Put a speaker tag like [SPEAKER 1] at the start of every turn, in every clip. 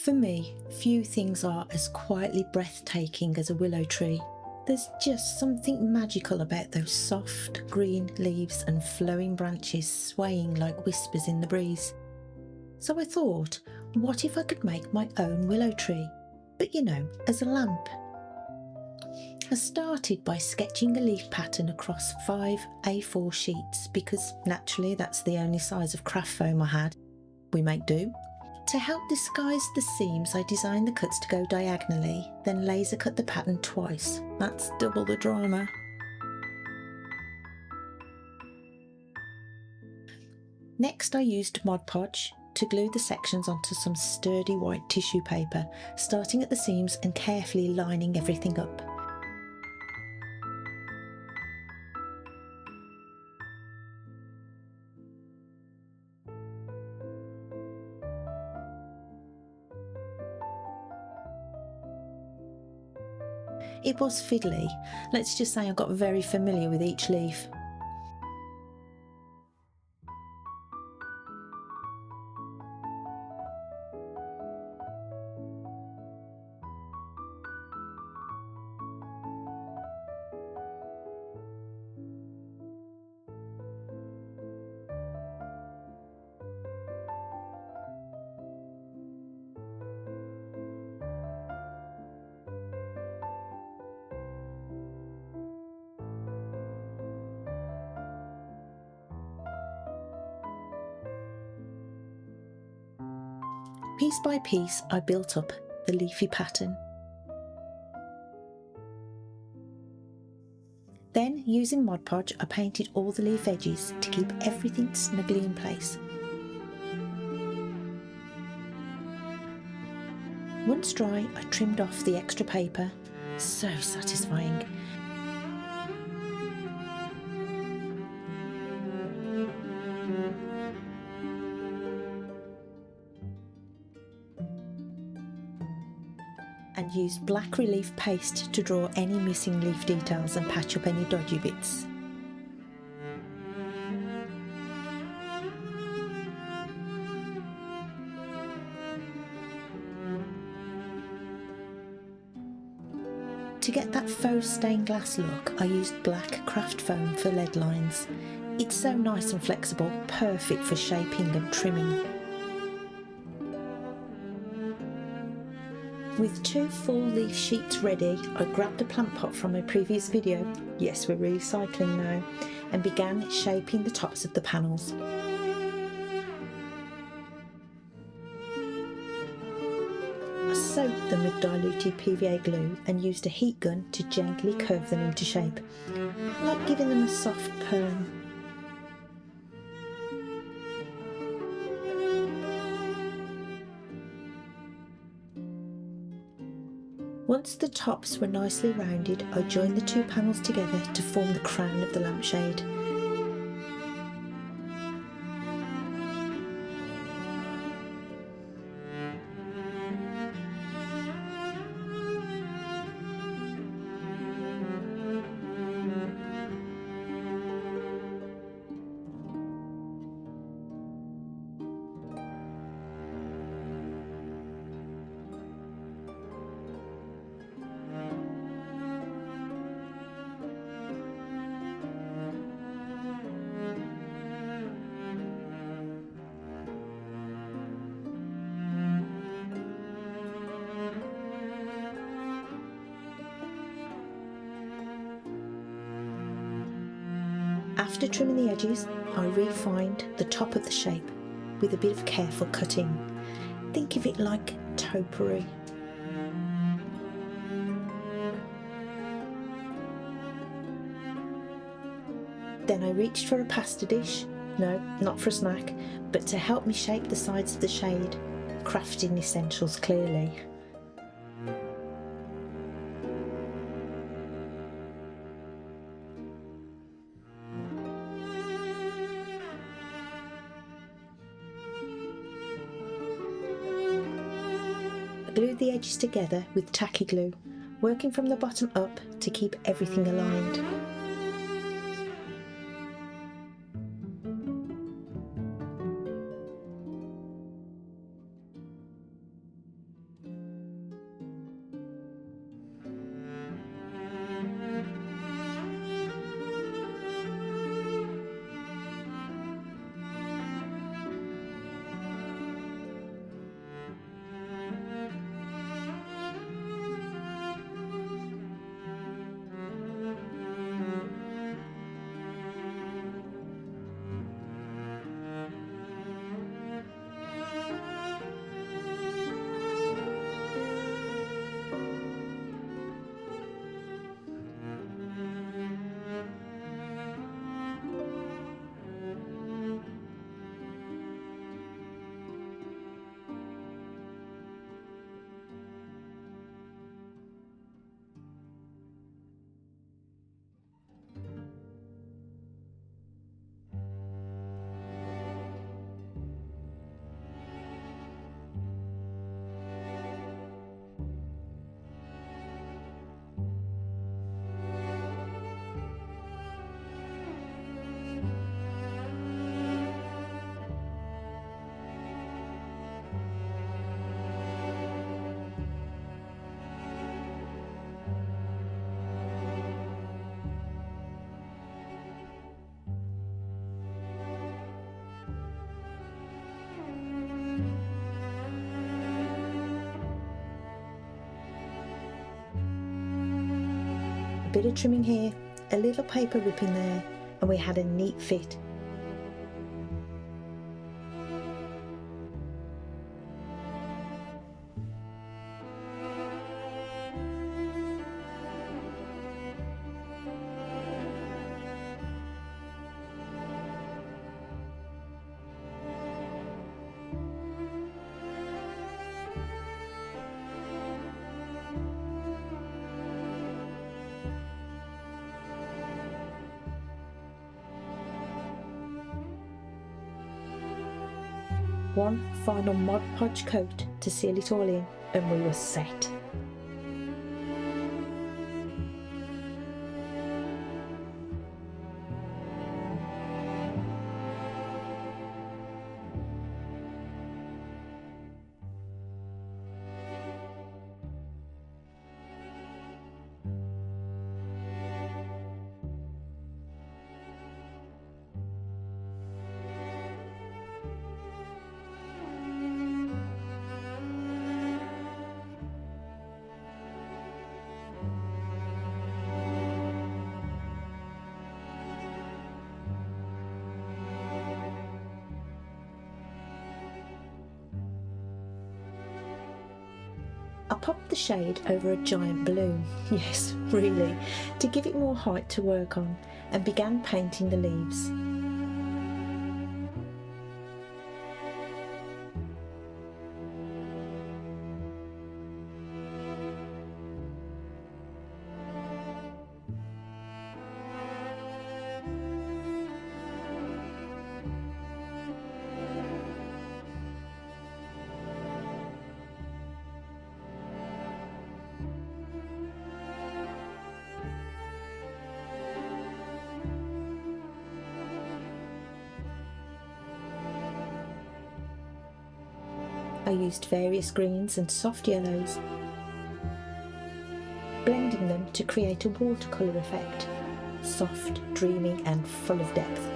[SPEAKER 1] For me, few things are as quietly breathtaking as a willow tree. There's just something magical about those soft green leaves and flowing branches swaying like whispers in the breeze. So I thought, what if I could make my own willow tree? But as a lamp. I started by sketching a leaf pattern across 5 A4 sheets because naturally that's the only size of craft foam I had. We make do. To help disguise the seams, I designed the cuts to go diagonally, then laser cut the pattern twice. That's double the drama. Next I used Mod Podge to glue the sections onto some sturdy white tissue paper, starting at the seams and carefully lining everything up. It was fiddly. Let's just say I got very familiar with each leaf. Piece by piece, I built up the leafy pattern. Then, using Mod Podge, I painted all the leaf edges to keep everything snugly in place. Once dry, I trimmed off the extra paper. So satisfying. And used black relief paste to draw any missing leaf details and patch up any dodgy bits. To get that faux stained glass look, I used black craft foam for lead lines. It's so nice and flexible, perfect for shaping and trimming. With 2 full leaf sheets ready, I grabbed a plant pot from my previous video, yes we're recycling now, and began shaping the tops of the panels. I soaked them with diluted PVA glue and used a heat gun to gently curve them into shape, like giving them a soft perm. Once the tops were nicely rounded, I joined the 2 panels together to form the crown of the lampshade. After trimming the edges, I refined the top of the shape with a bit of careful cutting. Think of it like topiary. Then I reached for a pasta dish, no, not for a snack, but to help me shape the sides of the shade. Crafting essentials clearly. I glued the edges together with tacky glue, working from the bottom up to keep everything aligned. A bit of trimming here, a little paper ripping there, and we had a neat fit. One final Mod Podge coat to seal it all in, and we were set. I popped the shade over a giant balloon, yes, really, to give it more height to work on, and began painting the leaves. I used various greens and soft yellows, blending them to create a watercolour effect, soft, dreamy and full of depth.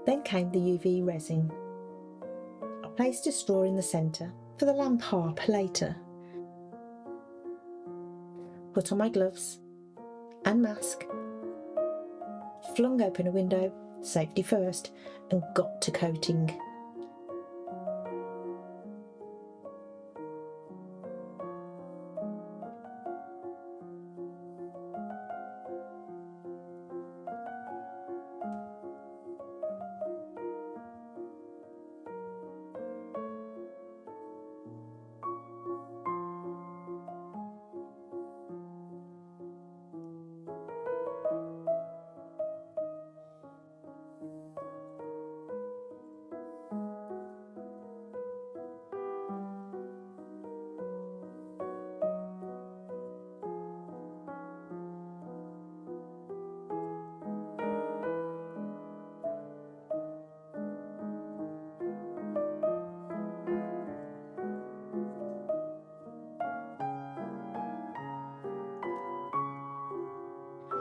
[SPEAKER 1] Then came the UV resin. I placed a straw in the centre for the lamp harp later. Put on my gloves and mask, flung open a window, safety first, and got to coating.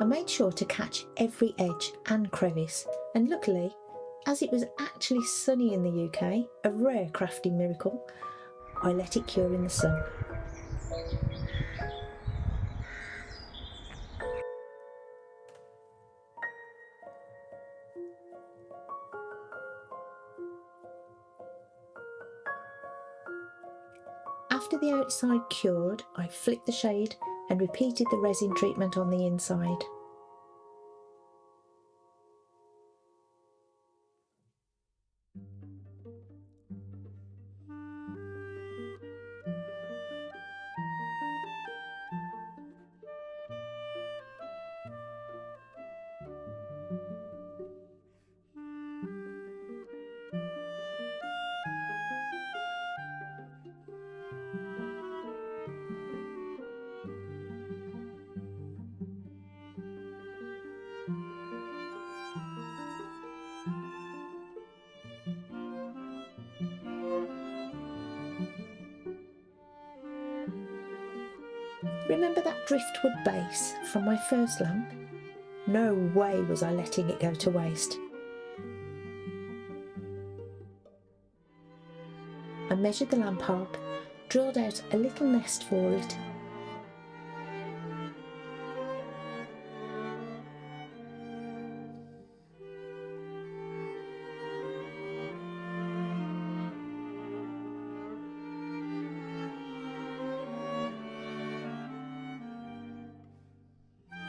[SPEAKER 1] I made sure to catch every edge and crevice, and luckily, as it was actually sunny in the UK, a rare crafting miracle, I let it cure in the sun. After the outside cured, I flicked the shade and repeated the resin treatment on the inside. Remember that driftwood base from my first lamp? No way was I letting it go to waste. I measured the lamp harp, drilled out a little nest for it,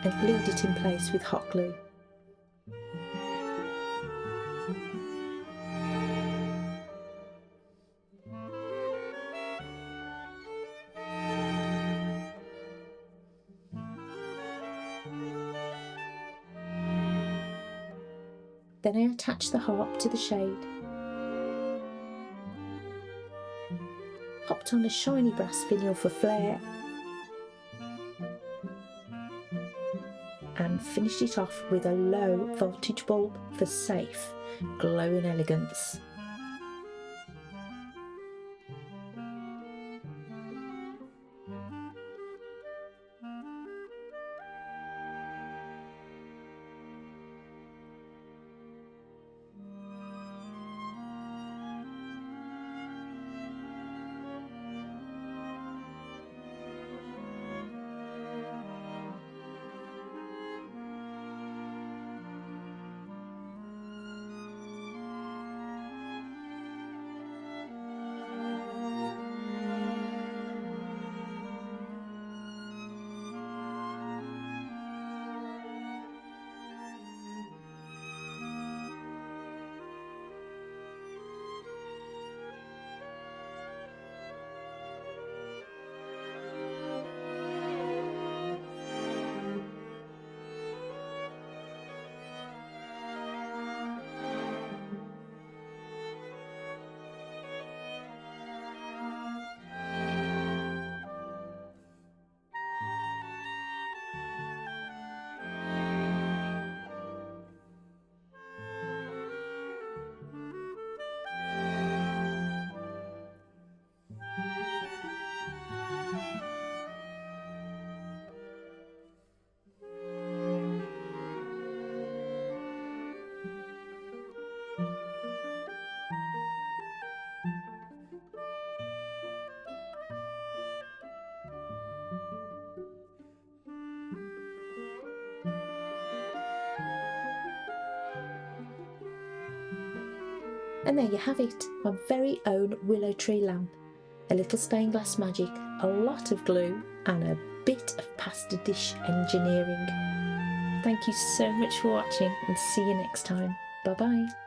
[SPEAKER 1] and glued it in place with hot glue. Then I attached the harp to the shade, popped on a shiny brass finial for flair, and finished it off with a low voltage bulb for safe, glowing elegance. And there you have it, my very own willow tree lamp. A little stained glass magic, a lot of glue, and a bit of pasta dish engineering. Thank you so much for watching, and see you next time. Bye bye.